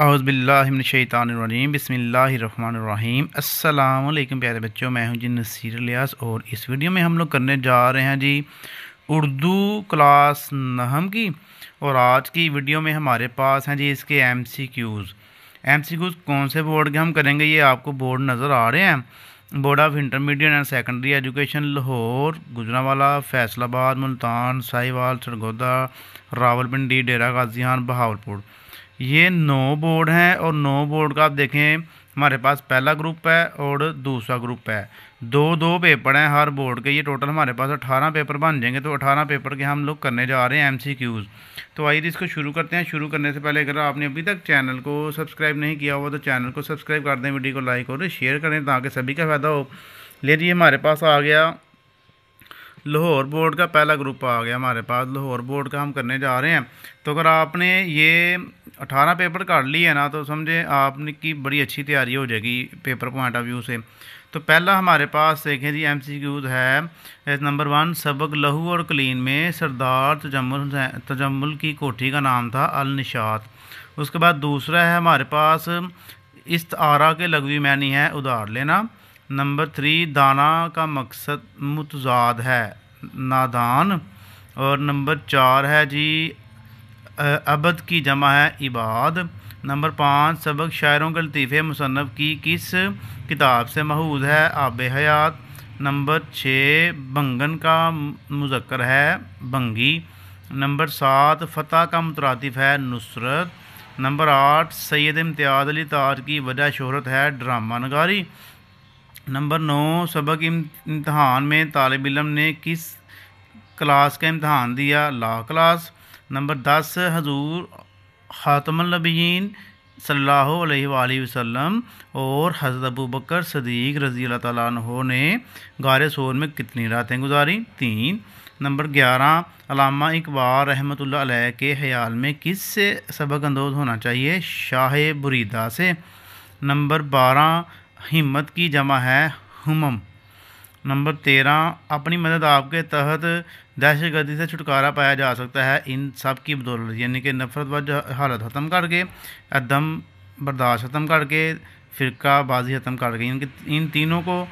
औज़ु बिल्लाहि मिनश शैतानिर रजीम बिस्मिल्लाहिर्रहमानिर्रहीम। अस्सलाम वालेकुम प्यारे बच्चों, मैं हूं जी नसीर इलियास और इस वीडियो में हम लोग करने जा रहे हैं जी उर्दू क्लास नहम की। और आज की वीडियो में हमारे पास हैं जी इसके एमसीक्यूज़ कौन से बोर्ड के हम करेंगे, ये आपको बोर्ड नज़र आ रहे हैं। Board of intermediate and secondary education Lahore, Gujranwala, Faisalabad, Multan, Sahiwal, Sargodha, Rawalpindi, Dera Ghazi Khan, Bahawalpur. ये 9 बोर्ड हैं और 9 बोर्ड का आप देखें हमारे पास पहला ग्रुप है और दूसरा ग्रुप है। दो पेपर हैं हर बोर्ड के। ये टोटल हमारे पास 18 पेपर बन जाएंगे। तो 18 पेपर के हम लोग करने जा रहे हैं एमसीक्यूज़। तो आइए इसको शुरू करते हैं। शुरू करने से पहले अगर आपने अभी तक चैनल को सब्सक्राइब नहीं किया हुआ तो चैनल को सब्सक्राइब कर दें, वीडियो को लाइक और शेयर करें ताकि सभी का फ़ायदा हो। लीजिए हमारे पास आ गया लाहौर बोर्ड का पहला ग्रुप आ गया हमारे पास। लाहौर बोर्ड का हम करने जा रहे हैं। तो अगर आपने ये 18 पेपर कर लिए है ना तो समझे आपने की बड़ी अच्छी तैयारी हो जाएगी पेपर पॉइंट ऑफ व्यू से। तो पहला हमारे पास देखें जी एमसीक्यूज़ है। नंबर 1, सबक लहू और कलीन में सरदार तजम्मुल की कोठी का नाम था अल निशात। उसके बाद दूसरा है हमारे पास इस्तारा के लघवी मैनी है उधार लेना। नंबर 3, दाना का मकसद मुतजाद है नादान। और नंबर 4 है जी अबद की जमा है इबाद। नंबर 5, सबक शायरों के लतीफ़े मुसन्नफ़ की किस किताब से महूद है आब हयात। नंबर 6, बंगन का मुज़क्कर है बंगी। नंबर 7, फ़तह का मुतरातिफ़ है नुसरत। नंबर 8, सैयद इम्तियाज़ अली तार की वजह शोहरत है ड्रामा नगारी। नंबर 9, सबक इम्तहान में तालिब इल्म ने किस क्लास का इम्तहान दिया ला क्लास। नंबर 10, हजूर ख़ातमुन नबिय्यीन सल्लल्लाहु अलैहि वसल्लम और हज़रत अबू बकर सदीक़ रज़ी अल्लाह तआला अन्हु ने गारे सोर में कितनी रातें गुजारी 3। नंबर 11, अल्लामा इकबाल रहमतुल्लाह अलैह के ख़याल में किस से सबक अंदोज़ होना चाहिए शाह बुरीदा से। नंबर 12, हिम्मत की जमा है हुमम। नंबर 13, अपनी मदद आपके तहत दहशतगर्दी से छुटकारा पाया जा सकता है इन सब की बदौलत, यानी कि नफ़रत व हालत ख़त्म करके, अदम बर्दाश्त ख़त्म करके, फ़िरका बाजी ख़त्म करके, इन तीनों को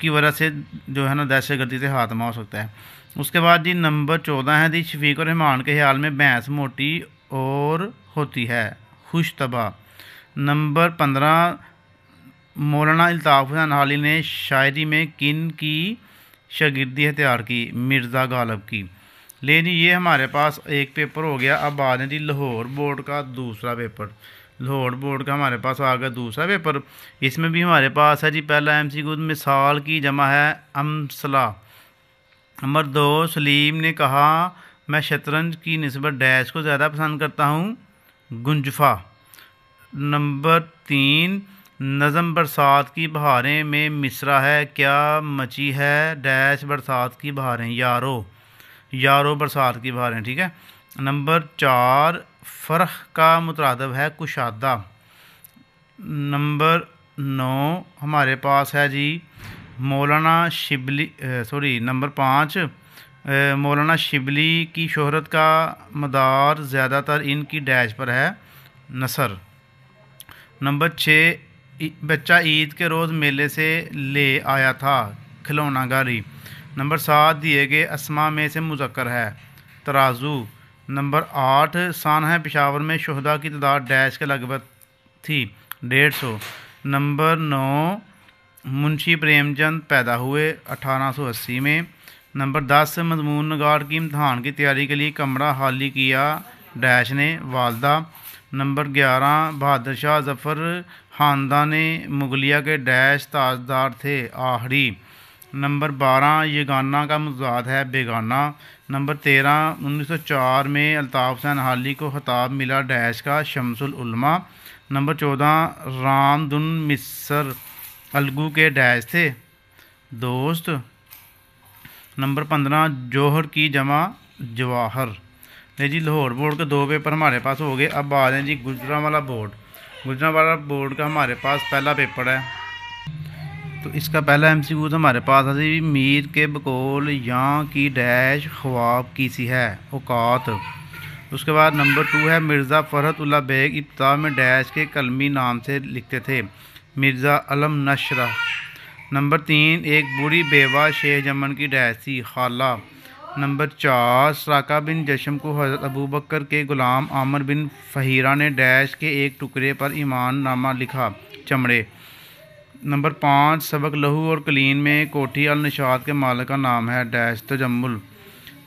की वजह से जो है ना दहशतगर्दी से खात्मा हो सकता है। उसके बाद जी नंबर 14 है जी शफीक और रहमान के ख्याल में भैंस मोटी और होती है खुश तबा। नंबर 15, मौलाना अल्ताफ़ हुसैन हाली ने शायरी में किन की शागिर्दी तैयार की मिर्ज़ा गालिब की। लेकिन ये हमारे पास एक पेपर हो गया। अब आ रहे जी लाहौर बोर्ड का दूसरा पेपर। लाहौर बोर्ड का हमारे पास आ गया दूसरा पेपर। इसमें भी हमारे पास है जी पहला एमसीक्यू मिसाल की जमा है अमसला। नंबर 2, सलीम ने कहा मैं शतरंज की निस्बत डैश को ज़्यादा पसंद करता हूँ गुंजफा। नंबर 3, नज़म बरसात की बहारें में मिसरा है क्या मची है डैश बरसात की बहारें यारो बरसात की बहारें, ठीक है। नंबर 4, फ़रह का मुतरादिफ है कुशादा। नंबर 9 हमारे पास है जी मौलाना शिबली नंबर 5, मौलाना शिबली की शोहरत का मदार ज़्यादातर इनकी डैश पर है नसर। नंबर 6, बच्चा ईद के रोज़ मेले से ले आया था खिलौना गारी। नंबर 7, दिए गए अस्मा में से मुज़क्कर है तराजू। नंबर 8, सानहा पेशावर में शुहदा की तादाद डैश के लगभग थी 150। नंबर 9, मुंशी प्रेमचंद पैदा हुए 1880 में। नंबर 10, मजमून नगार की इम्तहान की तैयारी के लिए कमरा खाली किया डैश ने वालदा। नंबर 11, बहादुर शाह ज़फ़र ख़ानदान मुगलिया के डैश ताजदार थे आखिरी। नंबर 12, यगाना का मुजाद है बेगाना। नंबर 13, 1904 में अल्ताफ़ हुसैन हाली को ख़िताब मिला डैश का शम्सुल उलमा। नंबर 14, रामदुन मिस्र अलगू के डैश थे दोस्त। नंबर 15, जौहर की जमा जवाहर। जी लाहौर बोर्ड के 2 पेपर हमारे पास हो गए। अब आ रहे हैं जी गुजरांवाला बोर्ड। गुजरांवाला बोर्ड का हमारे पास पहला पेपर है। तो इसका पहला एमसीक्यू हमारे पास है जी मीर के बकौल यहाँ की डैश ख्वाब की सी है औकात। اس کے بعد نمبر 2 ہے مرزا فرحت اللہ بیگ ابتدا میں ڈیش کے کلمی نام سے لکھتے تھے، مرزا علم نشرہ۔ نمبر 3 ایک بوڑھی بیوہ شیخ جمن کی ڈیش تھی، خالہ۔ نمبر 4 سراقہ بن جشم کو حضرت ابو بکر کے غلام عامر بن فہیرہ نے ڈیش کے ایک ٹکڑے پر ایمان نامہ لکھا، چمڑے۔ نمبر 5 سبق لہو اور کلین میں کوٹھی النشاط کے مالک کا نام ہے ڈیش تجمل۔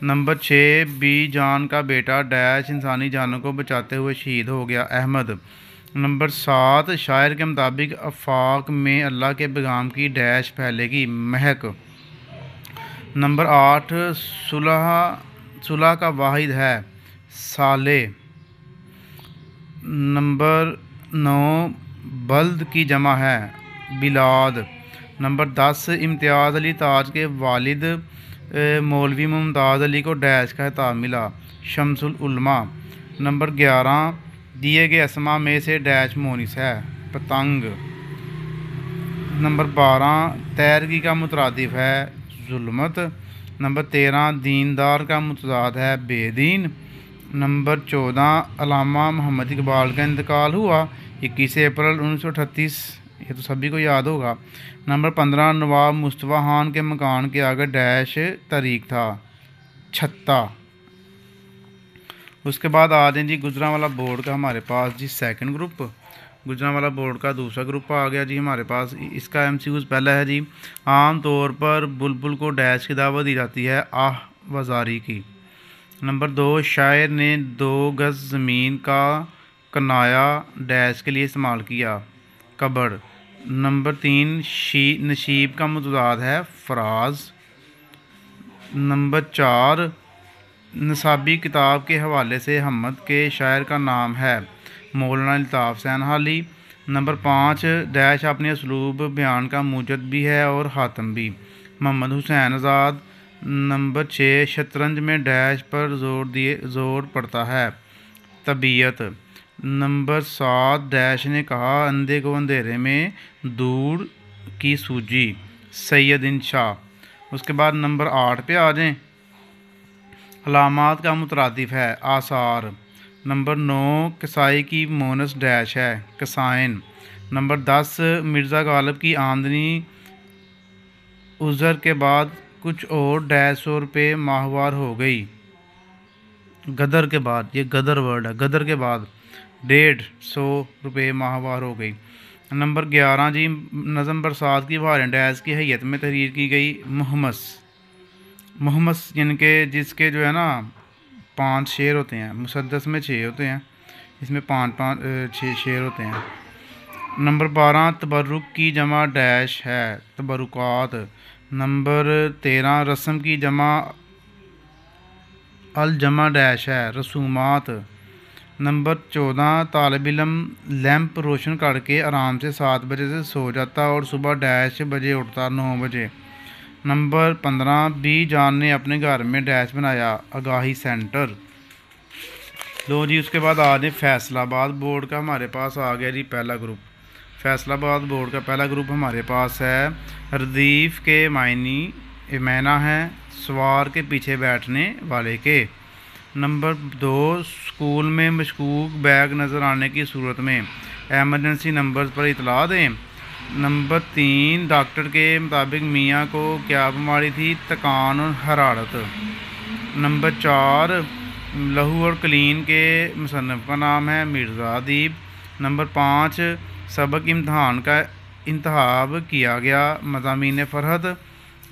نمبر 6 بی جان کا بیٹا ڈیش انسانی جانوں کو بچاتے ہوئے شہید ہو گیا، احمد۔ نمبر 7 شاعر کے مطابق آفاق میں اللہ کے پیغام کی ڈیش پھیلے گی، مہک۔ نمبر 8 صلح کا واحد ہے، صالح۔ نمبر 9 بلد کی جمع ہے، بلاد۔ نمبر 10 امتیاز علی تاج کے والد مولوی ممتاز علی کو ڈیش کا خطاب ملا، شمس العلماء۔ نمبر 11 دیے گئے اسما میں سے ڈیش مونس ہے، پتنگ۔ نمبر 12 تیرگی کا مترادف ہے، ظلمت۔ نمبر 13 دیندار کا متضاد ہے، بے دین۔ نمبر 14 علامہ محمد اقبال کا انتقال ہوا 21 اپریل 1938، یہ تو سبھی کو یاد ہوگا۔ نمبر 15 نواب مصطفیٰ خان کے مکان کے آگے ڈیش طریق تھا، چھتا۔ اس کے بعد آ جائیں جی گجرانوالہ بورڈ کا ہمارے پاس جی سیکنڈ گروپ، گجرانوالہ بورڈ کا دوسرا گروپ آ گیا جی ہمارے پاس۔ اس کا MCQs پہلا ہے جی عام طور پر بلبل کو ڈیش کی دعوت دی جاتی ہے، آہ وزاری کی۔ نمبر 2 شاعر نے 2 گز زمین کا کنایا ڈیش کے لیے استعمال کیا، کبڑ۔ نمبر 3 نشیب کا متضاد ہے، فراز۔ نمبر 4 نصابی کتاب کے حوالے سے حمد کے شاعر کا نام ہے، مولانا الطاف حسین حالی۔ نمبر 5 ڈیش اپنے اسلوب بیان کا موجد بھی ہے اور خاتم بھی، محمد حسین آزاد۔ نمبر 6 شطرنج میں ڈیش پر زور پڑتا ہے، طبیعت۔ نمبر 7 ڈیش نے کہا اندھے کو اندھیرے میں دور کی سوجی، سید انشاء۔ اس کے بعد نمبر 8 پہ آ جائیں، علامات کا مترادف ہے، آثار۔ نمبر 9 کسائی کی مونس ڈیش ہے، کسائن۔ نمبر 10 مرزا غالب کی آمدنی عذر کے بعد کچھ اور $150 ماہوار ہو گئی، غدر کے بعد، یہ غدر ورڈ ہے، غدر کے بعد $150 ماہوار ہو گئی۔ نمبر 11 جی نظم برسات کی بہاریں ڈیش کی حیت میں تحریر کی گئی، محمس یعنی کہ جس کے جو ہے نا 5 شعر ہوتے ہیں، مسدس میں 6 ہوتے ہیں، اس میں 6 شعر ہوتے ہیں۔ نمبر 12 تبرک کی جمع ڈیش ہے، تبرکات۔ نمبر 13 رسم کی جمع الجمع ڈیش ہے، رسومات۔ نمبر 14 طالب علم لیمپ روشن کر کے آرام سے 7 بجے سے سو جاتا اور صبح ڈیش بجے اٹھتا، 9 بجے۔ نمبر 15 بی جان نے اپنے گھر میں ڈیش بنایا، آگاہی سینٹر۔ لو جی اس کے بعد آ جائیں فیصلہ آباد بورڈ کا ہمارے پاس آ گیا جی پہلا گروپ۔ فیصلہ آباد بورڈ کا پہلا گروپ ہمارے پاس ہے، ردیف کے معنی ہے، سوار کے پیچھے بیٹھنے والے کے۔ نمبر 2 اسکول میں مشکوک بیگ نظر آنے کی صورت میں ایمرجنسی نمبرز پر اطلاع دیں۔ نمبر 3 ڈاکٹر کے مطابق میاں کو کیا بیماری تھی، تکان اور حرارت۔ نمبر 4 لہو اور کلین کے مصنف کا نام ہے، مرزا ادیب۔ نمبر 5 سبق امتحان کا انتخاب کیا گیا، مضامین فرحت۔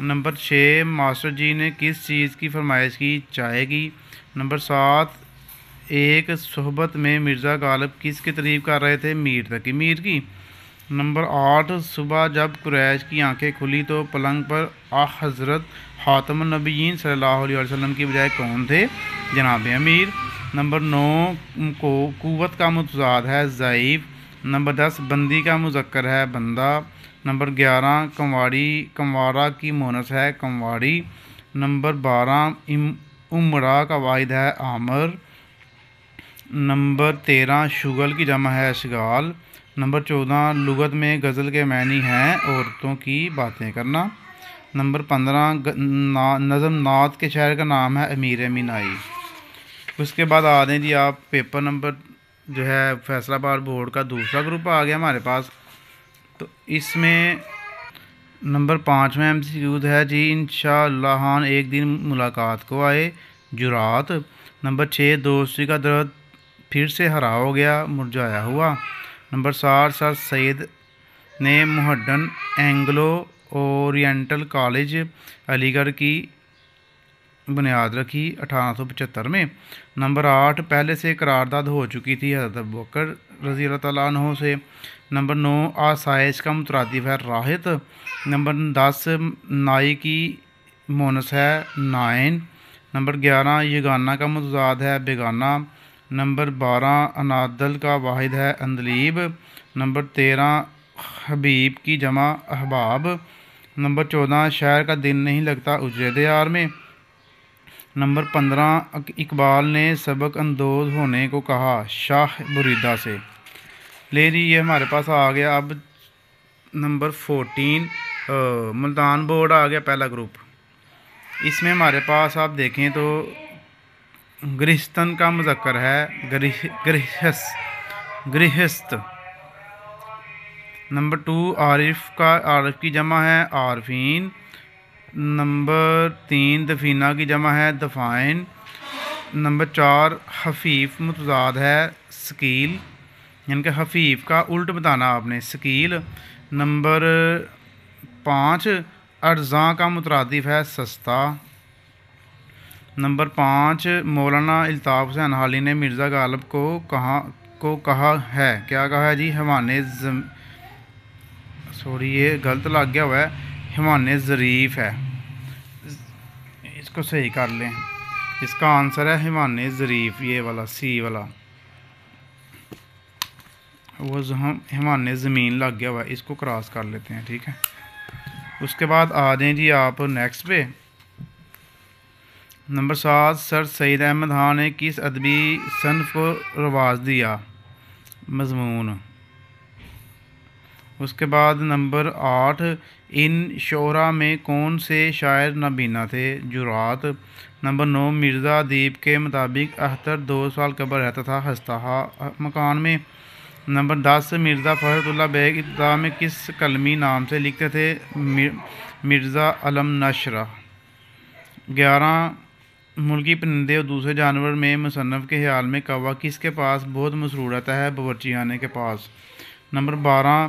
نمبر 6 ماسٹر جی نے کس چیز کی فرمائش کی، چائے کی۔ نمبر 7 ایک صحبت میں مرزا غالب کس کی تعریف کر رہے تھے، میر تقی میر کی۔ نمبر 8 صبح جب قریش کی آنکھیں کھلی تو پلنگ پر حضرت خاتم النبیین صلی اللہ علیہ وسلم کی بجائے کون تھے، جناب امیر۔ نمبر 9 قوت کا متضاد ہے، ضعیف۔ نمبر 10 بندی کا مذکر ہے، بندہ۔ نمبر 11 کموارہ کی مونس ہے، کمواڑی۔ نمبر 12 امرا کا واحد ہے، آمر۔ نمبر 13 شغل کی جمع ہے، اشغال۔ نمبر 14 لغت میں غزل کے معنی ہیں، عورتوں کی باتیں کرنا۔ نمبر 15 نظم نعت کے شاعر کا نام ہے، امیر مینائی۔ اس کے بعد آ دیں جی آپ پیپر نمبر جو ہے فیصل آباد بورڈ کا دوسرا گروپ آ گیا ہمارے پاس. تو اس میں نمبر 5 میں MCQ ہے جی انشاءاللہ ہاں ایک دن ملاقات کو آئے جرات. نمبر 6 دوستی کا درد پھر سے ہرا ہو گیا مرجھایا ہوا. نمبر 7 سر سید نے محڈن اینگلو اورینٹل کالج علی گڑھ کی بنیاد رکھی 1875 میں. نمبر 8 پہلے سے قرارداد ہو چکی تھی حضرت ابوبکر رضی اللہ تعالیٰ عنہ سے. نمبر 9 آسائش کا مترادف ہے راحت. نمبر 10 نائی کی مونس ہے نائن. نمبر 11 یگانہ کا متضاد ہے بیگانہ. نمبر 12 انادل کا واحد ہے اندلیب. نمبر 13 حبیب کی جمع احباب. نمبر 14 شاعر کا دل نہیں لگتا اجرے دیار میں. نمبر 15 اقبال نے سبق اندوز ہونے کو کہا شاہ بریدہ سے. لے جی یہ ہمارے پاس آ گیا. اب نمبر 14 ملتان بورڈ آ گیا پہلا گروپ. اس میں ہمارے پاس آپ دیکھیں تو گرہستن کا مذکر ہے گرہست. نمبر 2 عارف کی جمع ہے عارفین. نمبر 3 دفینہ کی جمع ہے دفائن. نمبر 4 حفیف متضاد ہے سکیل یعنی کہ حفیف کا الٹ بتانا آپ نے سکیل. نمبر 5 ارزاں کا مترادف ہے سستا. نمبر 5 مولانا الطاف حسین حالی نے مرزا غالب کو کہا ہے کیا کہا ہے جی یہ غلط لگ گیا ہوا ہے حیوان ظریف ہے. اس کو صحیح کر لیں. اس کا آنسر ہے حیوان ظریف یہ والا سی والا. وہ حیوان زمین لگ گیا ہوا ہے اس کو کراس کر لیتے ہیں ٹھیک ہے. اس کے بعد آ جائیں جی آپ نیکسٹ پہ. نمبر 7 سر سید احمد خان نے کس ادبی صنف کو رواج دیا مضمون. اس کے بعد نمبر 8 ان شعراء میں کون سے شاعر نابینا تھے جرات. نمبر 9 مرزا ادیب کے مطابق اختر 2 سال قبل رہتا تھا ہستہ مکان میں. نمبر 10 مرزا فخر اللہ بیگ ابتدا میں کس کلمی نام سے لکھتے تھے مرزا علم نشر. 11 ملکی پرندے اور دوسرے جانور میں مصنف کے خیال میں کوا کس کے پاس بہت مسرور رہتا ہے باورچی خانے کے پاس. نمبر 12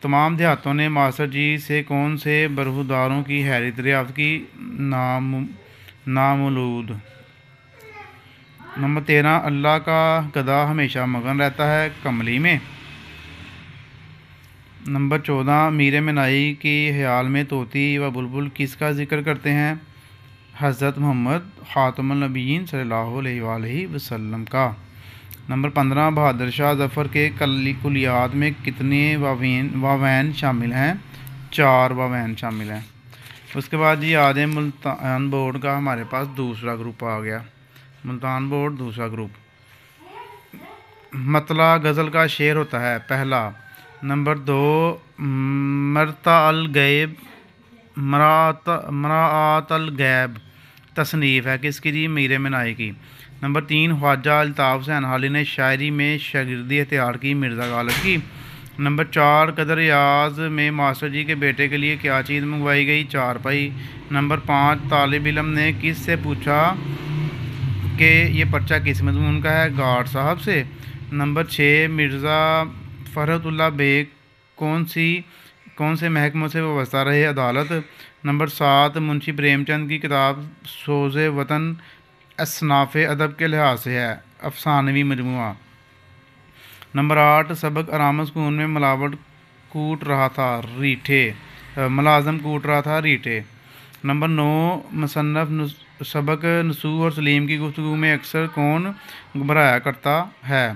تمام دیہاتوں نے ماسٹر جی سے کون سے برہوداروں کی حیرت دریافت کی نامولود. نمبر 13 اللہ کا گدھا ہمیشہ مگن رہتا ہے کملی میں. نمبر 14 میر منائی کے خیال میں طوطی و بلبل کس کا ذکر کرتے ہیں حضرت محمد خاتم النبیین صلی اللہ علیہ وآلہ وسلم کا. نمبر 15 بہادر شاہ ظفر کے کلیات میں کتنے واوین شامل ہیں 4 واوین شامل ہیں. اس کے بعد جی آدھے ملتان بورڈ کا ہمارے پاس دوسرا گروپ آ گیا. ملتان بورڈ دوسرا گروپ مطلع غزل کا شعر ہوتا ہے پہلا. نمبر 2 مرتا الغیب مراعات الغیب تصنیف ہے کس کی جی میر منائی کی. نمبر 3 خواجہ الطاف حسین حالی نے شاعری میں شاگردی اختیار کی مرزا غالب کی. نمبر 4 قدر ریاض میں ماسٹر جی کے بیٹے کے لیے کیا چیز منگوائی گئی چارپائی. نمبر 5 طالب علم نے کس سے پوچھا کہ یہ پرچہ کس مضمون کا ہے گارڈ صاحب سے. نمبر 6 مرزا فرحت اللہ بیگ کون سے محکموں سے وابستہ رہے عدالت. نمبر 7 منشی پریم چند کی کتاب سوز وطن اصناف ادب کے لحاظ سے ہے افسانوی مجموعہ. نمبر 8 سبق ارامہ سکون میں ملازم کوٹ رہا تھا ریٹھے. نمبر 9 مصنف سبق نصوح اور سلیم کی گفتگو میں اکثر کون گھبرایا کرتا ہے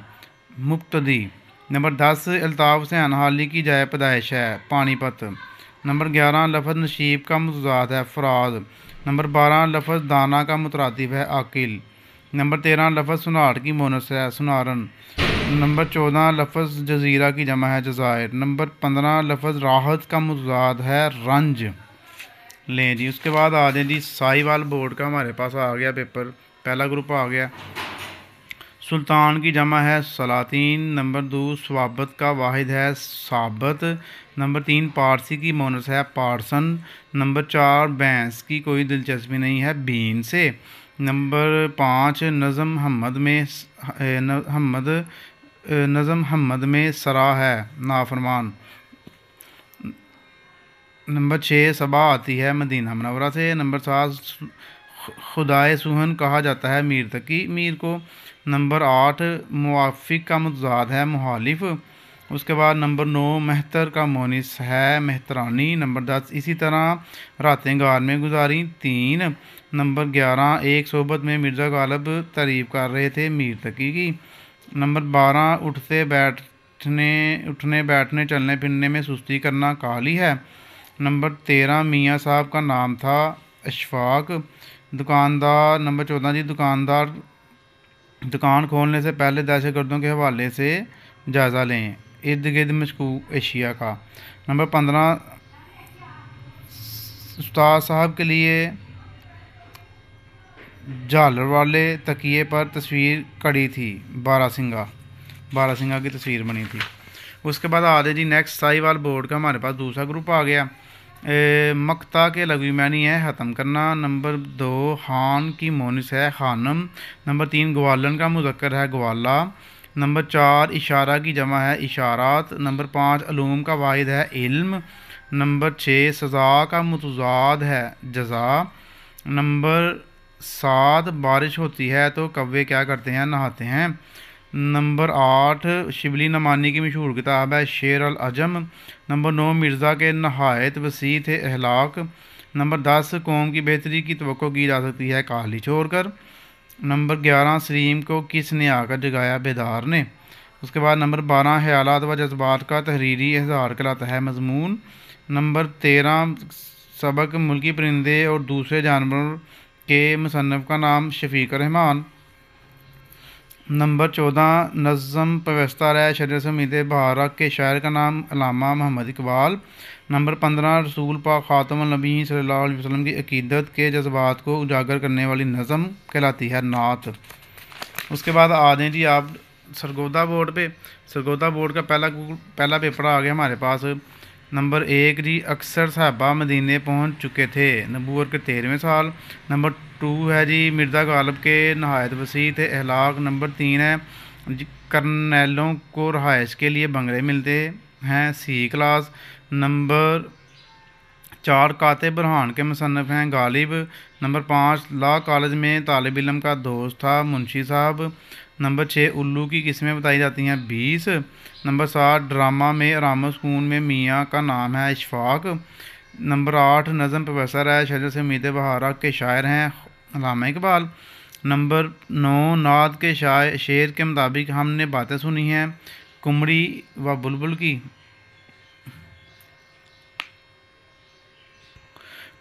مبتدی. نمبر 10 الطاف حسین حالی کی جائے پیدائش ہے پانی پت. نمبر 11 لفظ نشیب کا متضاد ہے فراز. نمبر 12 لفظ دانا کا مترادف ہے عاقل. نمبر 13 لفظ سنار کی مونس ہے سنارن. نمبر 14 لفظ جزیرہ کی جمع ہے جزائر. نمبر 15 لفظ راحت کا متضاد ہے رنج. لیں جی اس کے بعد آ جائیں جی ساہیوال بورڈ کا ہمارے پاس آ گیا پیپر پہلا گروپ آ گیا. सुल्तान की जमा है सलातीन। नंबर 2 स्वाबत का वाहिद है साबत। नंबर 3 पारसी की मोनस है पारसन। नंबर 4 भैंस की कोई दिलचस्पी नहीं है बीन से। नंबर 5 नज़म हमद में सरा है नाफरमान। नंबर 6 सबा आती है मदीना मुनव्वरा से। नंबर 7 खुदाए सुहन कहा जाता है मीर तकी मीर को। नंबर 8 मुआफ़िक का मुतज़ाद है मुहालिफ। उसके बाद नंबर 9 मेहतर का मोनिस है मेहतरानी। नंबर 10 इसी तरह रातें गार में गुजारी 3। नंबर 11 एक सोबत में मिर्ज़ा गालिब तारीफ़ कर रहे थे मीर तकी की। नंबर 12 उठने बैठने चलने फिरने में सुस्ती करना काली है। नंबर 13 मियाँ साहब का नाम था अशफाक। दुकानदार नंबर 14 जी दुकानदार दुकान खोलने से पहले दहशतगर्दों के हवाले से जायज़ा लें इर्द गिर्द मशकूक एशिया का। नंबर 15 उस्ताद साहब के लिए झालर वाले तकिए पर तस्वीर कड़ी थी बारासिंगा की तस्वीर बनी थी। उसके बाद आगे जी नेक्स्ट साहिवाल बोर्ड का हमारे पास दूसरा ग्रुप आ गया। मक्ता के लघवी मानी है ख़त्म करना। नंबर 2 खान की मोनिस है खानम। नंबर 3 ग्वालन का मुज़क्कर है ग्वाला। नंबर 4 इशारा की जमा है इशारात। नंबर 5 अलूम का वाहिद है इल्म। नंबर 6 सज़ा का मुतज़ाद है जज़ा। नंबर 7 बारिश होती है तो कव्वे क्या करते हैं नहाते हैं। नंबर 8 शिबली नमानी की मशहूर किताब है शेर अल अजम। नंबर 9 मिर्ज़ा के नहायत वसी थे अहलाक। नंबर 10 कौम की बेहतरी की तवक्को की जा सकती है काहली छोड़कर। नंबर 11 सलीम को किसने आकर जगाया बेदार ने। उसके बाद नंबर 12 ख्यालात व जज्बात का तहरीरी इज़हार कहलाता है मजमून। नंबर 13 सबक मुल्की परिंदे और दूसरे जानवरों के मुसन्नफ़ का नाम शफीक रहमान। नंबर 14 नज़म पवस्ता रह शजर से उम्मीद बहारक के शायर का नाम अल्लामा मोहम्मद इकबाल। नंबर 15 रसूल पाक ख़ातमुन नबी सल्लल्लाहु अलैहि वसल्लम की अकीदत के जज्बात को उजागर करने वाली नज़म कहलाती है नात। उसके बाद आ जाएँ जी आप सरगोदा बोर्ड पे। सरगोदा बोर्ड का पहला पेपर आ गया हमारे पास। नंबर 1 जी अक्सर साहबा मदीने पहुंच चुके थे नबूवत के 13वें साल। नंबर 2 है जी मिर्ज़ा गालिब के नहायत वसी थे अहलाक। नंबर 3 है जी करनेलों को रहाइश के लिए बंगले मिलते हैं सी क्लास। नंबर 4 कातिब बुरहान के मुसन्नफ़ हैं गालिब। नंबर 5 लॉ कॉलेज में तालिब इल्म का दोस्त था मुंशी साहब। नंबर 6 उल्लू की किस्में बताई जाती हैं 20। नंबर 7 ड्रामा में आराम सुकून में मियाँ का नाम है इशफाक। नंबर 8 नज़म प्रोफेसर है शजर से उम्मीद बहारा के शायर हैं अल्लामा इकबाल। नंबर 9 नाद के शेर के मुताबिक हमने बातें सुनी हैं कुमड़ी व बुलबुल की।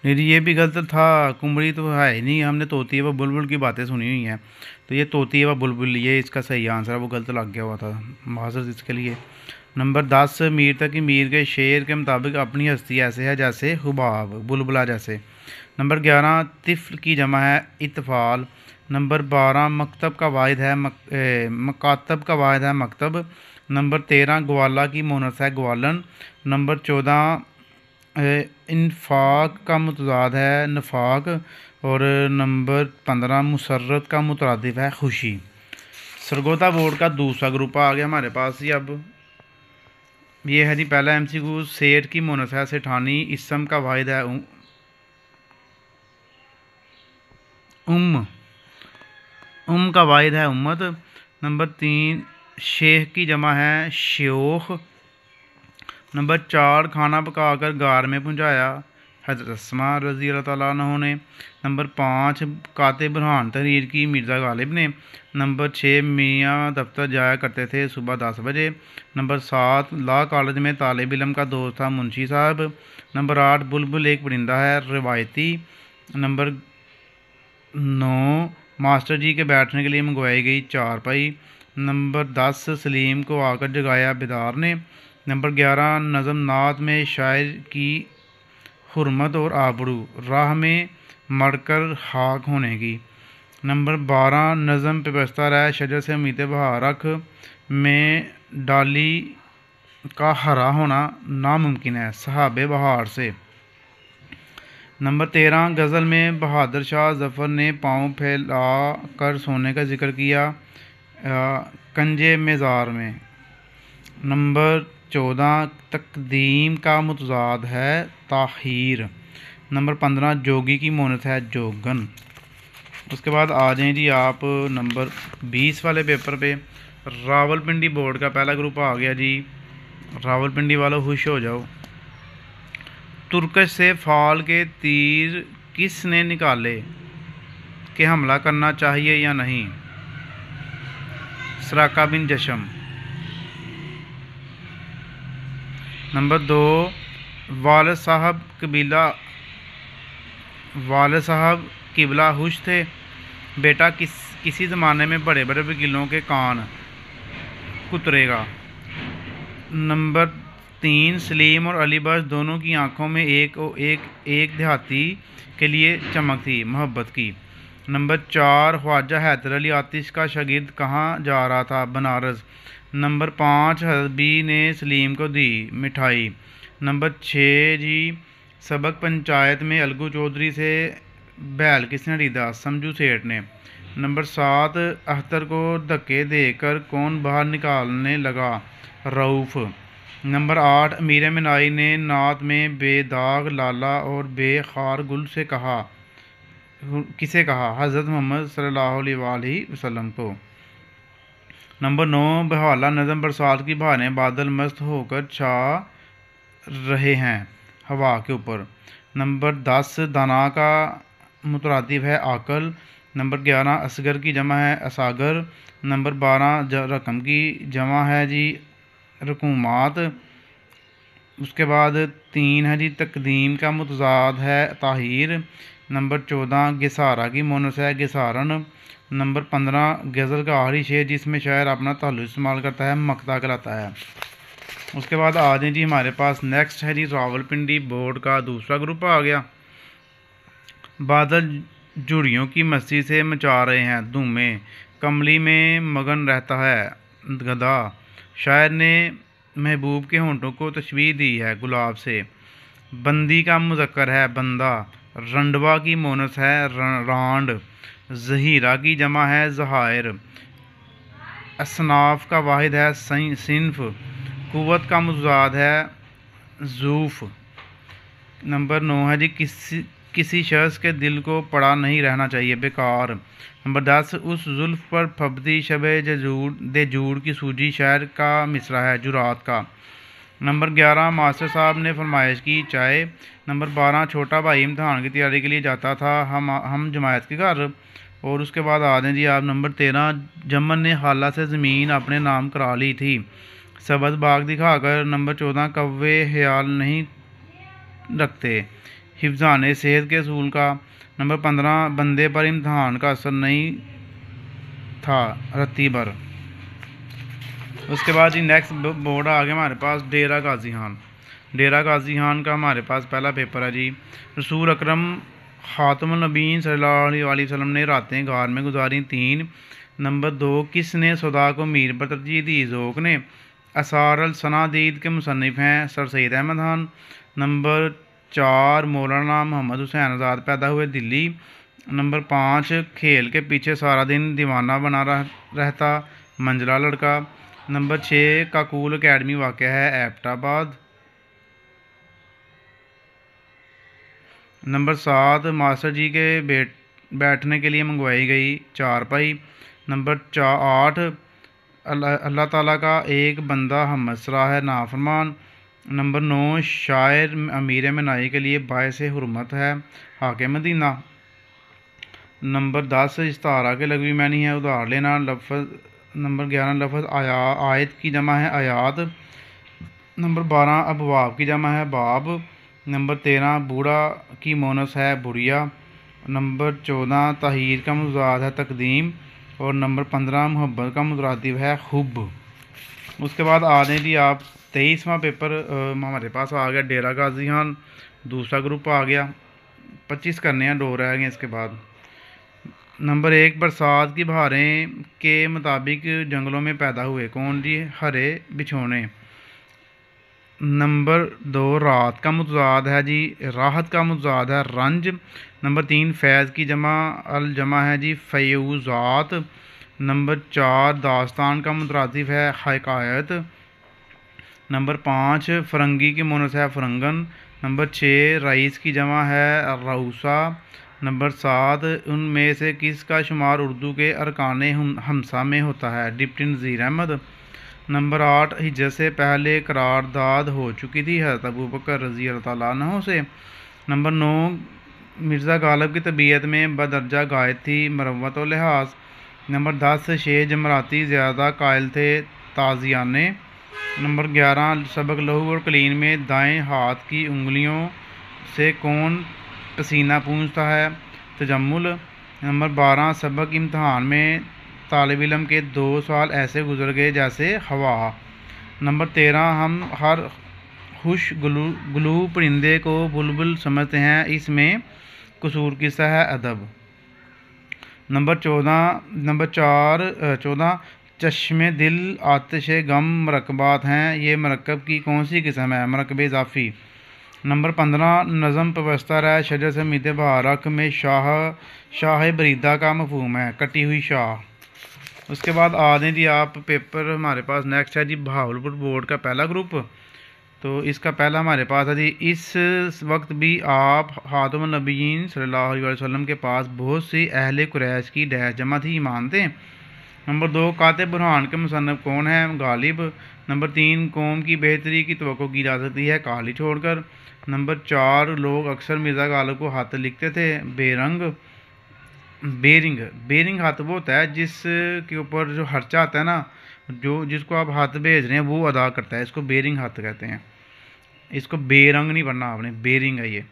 नहीं ये भी गलत था, कुमड़ी तो है ही नहीं, हमने तोती व बुलबुल की बातें सुनी हुई हैं। तो ये तोती व बुलबुल ये इसका सही आंसर है, वो गलत लग गया हुआ था, माजरत इसके लिए। नंबर 10 मीर तक मीर के शेर के मुताबिक अपनी हस्ती ऐसे है जैसे हुबाब बुलबुला जैसे। नंबर 11 तिफ़्ल की जमा है इत्फ़ाल। नंबर 12 मकतब का वाहिद है मकातब का वाहिद है मकतब। नंबर 13 ग्वाला की मोनस है ग्वालन। नंबर 14 इन्फाक का मुतज़ाद है नफाक। और नंबर 15 मुसर्रत का मुतरादिफ है खुशी। सरगोदा बोर्ड का दूसरा ग्रुप आ गया हमारे पास ही। अब ये है जी पहला MCQ सेठ की मोनस है सेठानी। इसम का वाहिद है का वाहिद है उम्मत। नंबर 3 शेख की जमा है श्योख। नंबर 4 खाना पकाकर गार में पहुंचाया हज़रत अस्मा रज़ी अल्लाह तआला अन्हा ने। नंबर 5 कातिब बुरहान तहरीर की मिर्ज़ा गालिब ने। नंबर 6 मियाँ दफ्तर जाया करते थे सुबह 10 बजे। नंबर 7 लॉ कॉलेज में तालिब इल्म का दोस्त था मुंशी साहब। नंबर 8 बुलबुल एक परिंदा है रिवायती। नंबर 9 मास्टर जी के बैठने के लिए मंगवाई गई चारपाई। नंबर 10 सलीम को आकर जगाया बेदार ने। नंबर 11 नज़म नात में शायर की हुर्मत और आबरू राह में मरकर खाक होने की। नंबर 12 नज़म पे बसता रहे शजर से उम्मीद बहार रख में डाली का हरा होना नामुमकिन है सहाबे बहार से। नंबर 13 गज़ल में बहादुर शाह ज़फ़र ने पाँव फैला कर सोने का जिक्र किया कंजे मेज़ार में। नंबर 14 तकदीम का मुतज़ाद है ताहीर। नंबर 15 जोगी की मोनत है जोगन। उसके बाद आ जाएं जी आप नंबर 20 वाले पेपर पे। रावलपिंडी बोर्ड का पहला ग्रुप आ गया जी। रावलपिंडी वालों खुश हो जाओ। तुर्कश से फाल के तीर किसने निकाले कि हमला करना चाहिए या नहीं? सराका बिन जशम। नंबर 2 वालिद साहब किबला हुश थे बेटा किसी ज़माने में बड़े बड़े वकीलों के कान कुतरेगा। नंबर 3 सलीम और अली बख्श दोनों की आंखों में एक देहाती के लिए चमक थी मोहब्बत की। नंबर 4 ख्वाजा हैदर अली आतिश का शागिर्द कहाँ जा रहा था? बनारस। नंबर 5 हरबी ने सलीम को दी मिठाई। नंबर 6 जी सबक पंचायत में अलगू चौधरी से बैल किसने खरीदा? समझू सेठ ने। नंबर 7 अख्तर को धक्के देकर कौन बाहर निकालने लगा? रऊफ़। नंबर 8 अमीर मिनाई ने नात में बेदाग लाला और बेखार गुल से कहा किसे कहा? हज़रत मोहम्मद सल्लल्लाहु अलैहि वसल्लम को। नंबर 9 बहवाला नज़म बरसात की बहारें बादल मस्त होकर छा रहे हैं हवा के ऊपर। नंबर 10 दाना का मुतरादिफ है आकल। नंबर 11 असगर की जमा है असागर। नंबर 12 रकम की जमा है जी रकूमात। उसके बाद 3 है जी तकदीम का मुतज़ाद है ताहीर। नंबर 14 गिसारा की मोनस है गिसारन। नंबर 15 गज़ल का आखिरी शेर जिसमें शायर अपना ताल्लुक़ इस्तेमाल करता है मक्ता कहलाता है। उसके बाद आ जाए जी हमारे पास नेक्स्ट है जी रावलपिंडी बोर्ड का दूसरा ग्रुप आ गया। बादल जुड़ियों की मस्ती से मचा रहे हैं धूमें कमली में मगन रहता है गदा। शायर ने महबूब के होंठों को तशबीह दी है गुलाब से। बंदी का मुज़क्कर है बंदा। रंडवा की मोनस है रांड। ज़हीरा की जमा है ज़हायर। असनाफ का वाहिद है सिन्फ। कुव्वत का मुतज़ाद है ज़ूफ़। नंबर 9 है जी किसी शख्स के दिल को पड़ा नहीं रहना चाहिए बेकार। नंबर 10 उस जुल्फ़ पर फबदी शबे जूड़ की सूजी शायर का मिसरा है जुरात का। नंबर 11 मास्टर साहब ने फरमाइश की चाय। नंबर 12 छोटा भाई इम्तहान की तैयारी के लिए जाता था हम जमायत के घर। और उसके बाद आ दें जी आप नंबर 13 जमन ने खाला से ज़मीन अपने नाम करा ली थी सबज बाग दिखाकर। नंबर 14 कव्वे ख्याल नहीं रखते हिफ्ज़ाने सेहत के असूल का। नंबर 15 बंदे पर इम्तहान का असर नहीं था रत्ती पर। उसके बाद जी नेक्स्ट बोर्ड आ गया हमारे पास डेरा गाजी खान। डेरा गाजी खान का हमारे पास पहला पेपर है जी। रसूल अकरम ख़ातमुन नबीय्यीन सल्लल्लाहु अलैहि वसल्लम ने रातें गार में गुजारी 3। नंबर 2 किसने सौदा को मीर पर तरजीह दी? ज़ोक ने। असार अल सनादीद के मुसन्निफ़ हैं सर सैयद अहमद खान। नंबर 4 मौलाना मोहम्मद हुसैन आज़ाद पैदा हुए दिल्ली। नंबर 5 खेल के पीछे सारा दिन दीवाना बना रहता मंजला लड़का। नंबर 6 काकूल अकेडमी वाक़या है एबटाबाद। नंबर 7 मास्टर जी के बैठने के लिए मंगवाई गई चारपाई। नंबर 8 अल्लाह ताला का एक बंदा हम मसरा है नाफरमान। नंबर 9 शायर अमीर मिनाई के लिए बायस हुर्मत है हाकिम मदीना। नंबर 10 इस्तारा के लगवी मैनी है उधार लेना लफ्ज़। नंबर 11 लफ्ज़ आयत की जमा है आयात। नंबर 12 अबवाब की जमा है बाब। नंबर 13 बूढ़ा की मोनस है बुढ़िया। नंबर 14 ताहीर का मुतज़ाद है तकदीम। और नंबर 15 मोहब्बत का मुतरादिफ है हुब। उसके बाद आ जाए जी आप 23वां पेपर हमारे पास आ गया डेरा गाजी खान दूसरा ग्रुप आ गया। 25 करने हैं 2 रह गए इसके बाद। नंबर 1 बरसात की बहारें के मुताबिक जंगलों में पैदा हुए कौन जी? हरे बिछोने। नंबर 2 रात का मुतज़ाद है जी, राहत का मुतज़ाद है रंज। नंबर 3 फैज़ की जमा अल जमा है जी फ़यूज़ात। नंबर 4 दास्तान का मुतरादिफ है हकायत। नंबर 5 फ़रंगी की मोनस है फ़रंगन। नंबर 6 रईस की जमा है रऊसा। नंबर 7 उनमें से किसका शुमार उर्दू के अरकान हमसा में होता है? डिप्टी नज़ीर अहमद। नंबर 8 हिज्रत से पहले करारदाद हो चुकी थी हज़रत अबू बकर रज़ी अल्लाह तआला अन्हु से। नंबर 9 मिर्ज़ा गालिब की तबीयत में बदरजा गायद थी मरवत व लिहाज। नंबर 10 शेह जमराती ज़्यादा कायल थे ताज़ियाने। नंबर 11 सबक लहू और कलीन में दाएं हाथ की उंगलियों से कौन पसीना पूंछता है? तजम्मुल। नंबर 12 सबक इम्तहान में तालिब इल्म के 2 साल ऐसे गुजर गए जैसे हवा। नंबर 13 हम हर खुश गुलू परिंदे को बुलबुल समझते हैं, इसमें कसूर किसका है? अदब। नंबर 14 चश्मे दिल आतिश गम मरकबात हैं, ये मरकब की कौन सी किस्म है? मरकब इजाफ़ी। नंबर 15 नज़म पवस्तर है शजर से उम्मीद बहारक में शाह बरीदा का मफहूम है कटी हुई शाह। उसके बाद आ दें जी आप पेपर हमारे पास नेक्स्ट है जी बहावलपुर बोर्ड का पहला ग्रुप। तो इसका पहला हमारे पास है जी इस वक्त भी आप खातमुन नबीयीन सल्लल्लाहु अलैहि वसल्लम के पास बहुत सी अहले कुरैश की डैश जमा थी, मानते हैं। नंबर 2 कातिब बुरहान के मुसन्नफ़ कौन है? गालिब। नंबर 3 कौम की बेहतरी की तवक्को की जा सकती है काली छोड़कर। नंबर 4 लोग अक्सर मिर्ज़ा गालिब को खत लिखते थे बेरिंग खत वो होता है जिसके ऊपर जो खर्चा आता है ना, जो जिसको आप हाथ भेज रहे हैं वो अदा करता है, इसको बेरिंग खत कहते हैं। इसको बेरंग नहीं पढ़ना आपने, बेरिंग है ये।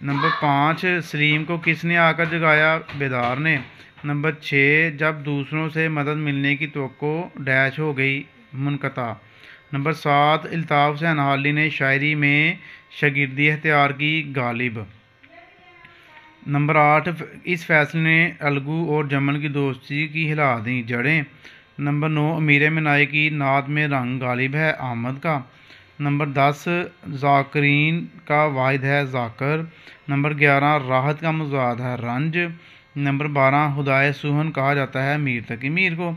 नंबर 5 सलीम को किसने आकर जगाया? बेदार ने। नंबर 6 जब दूसरों से मदद मिलने की तवक्को डैश हो गई मुनक़ता। नंबर 7 अल्ताफ़ हुसैन हाली ने शायरी में शागिर्दी अख्तियार की गालिब। नंबर 8 इस फैसले ने अलगू और जमन की दोस्ती की हिला दी जड़ें। नंबर 9 अमीर मिनाई की नात में रंग गालिब है अहमद का। नंबर 10 ज़ाकरीन का वाहिद है ज़ाकर। नंबर 11 राहत का मुज़ाद है रंज। नंबर 12 खुदाए सुहन कहा जाता है मीर तकी मीर को।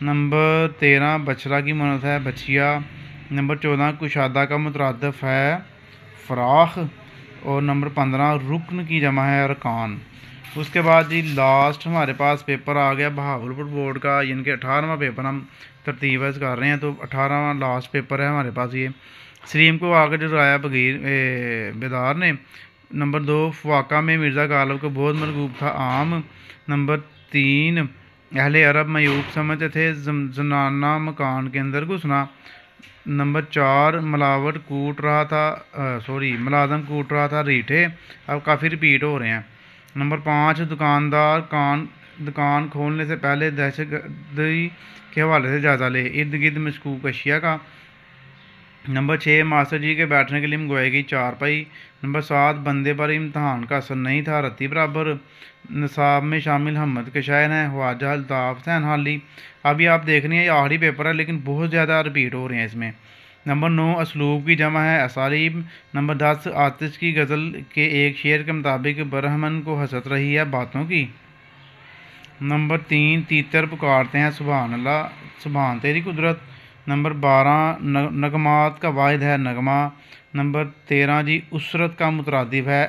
नंबर 13 बछड़ा की मुनत है बछिया। नंबर 14 कुशादा का मुतरादफ है फ़राख। और नंबर 15 रुकन की जमा है अरकान। उसके बाद जी लास्ट हमारे पास पेपर आ गया बहावलपुर बोर्ड का, यानी कि 18वां पेपर हम तरतीब वाइज कर रहे हैं। तो 18वां लास्ट पेपर है हमारे पास ये। सलीम को आगे जगाया बेदार ने। नंबर 2 फ़वाक़ा में मिर्ज़ा गालिब को बहुत मरगूब था आम। नंबर 3 अहले अरब मयूब समझते थे जनाना मकान के अंदर घुसना। नंबर 4 मुलाज़म कूट रहा था रीठे, अब काफ़ी रिपीट हो रहे हैं। नंबर 5 दुकान खोलने से पहले दहशतगर्दी के हवाले से जायज़ा ले, इर्द गिर्द मशकूक अशिया का। नंबर 6 मास्टर जी के बैठने के लिए मंगवाई गई चारपाई। नंबर 7 बंदे पर इम्तहान का असर नहीं था रत्ती बराबर। निसाब में शामिल हमद के शायर हैं ख्वाजा अल्ताफ़ हुसैन हाली। अभी आप देख रहे हैं ये आखिरी पेपर है लेकिन बहुत ज़्यादा रिपीट हो रहे हैं इसमें। नंबर 9 असलूब की जमा है असालीब। नंबर 10 आतिश की गज़ल के एक शेर के मुताबिक बरहमन को हसरत रही है बातों की। नंबर 3 तीतर पुकारते हैं सुभान अल्लाह सुभान तेरी कुदरत। नंबर 12 नगमात का वाहिद है नगमा। नंबर 13 जी उसरत का मुतरादिफ है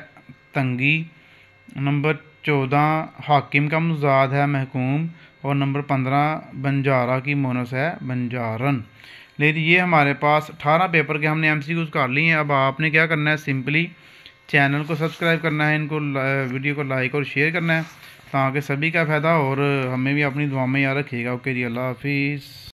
तंगी। नंबर 14 हाकिम का मुजाद है महकूम। और नंबर 15 बंजारा की मोनस है बंजारन। लेकिन ये हमारे पास 18 पेपर के हमने MCQs कर लिए हैं। अब आपने क्या करना है, सिंपली चैनल को सब्सक्राइब करना है, इनको वीडियो को लाइक और शेयर करना है ताकि सभी का फ़ायदा और हमें भी अपनी दुआ में याद रखिएगा। ओके जी, अल्लाह हाफिज़।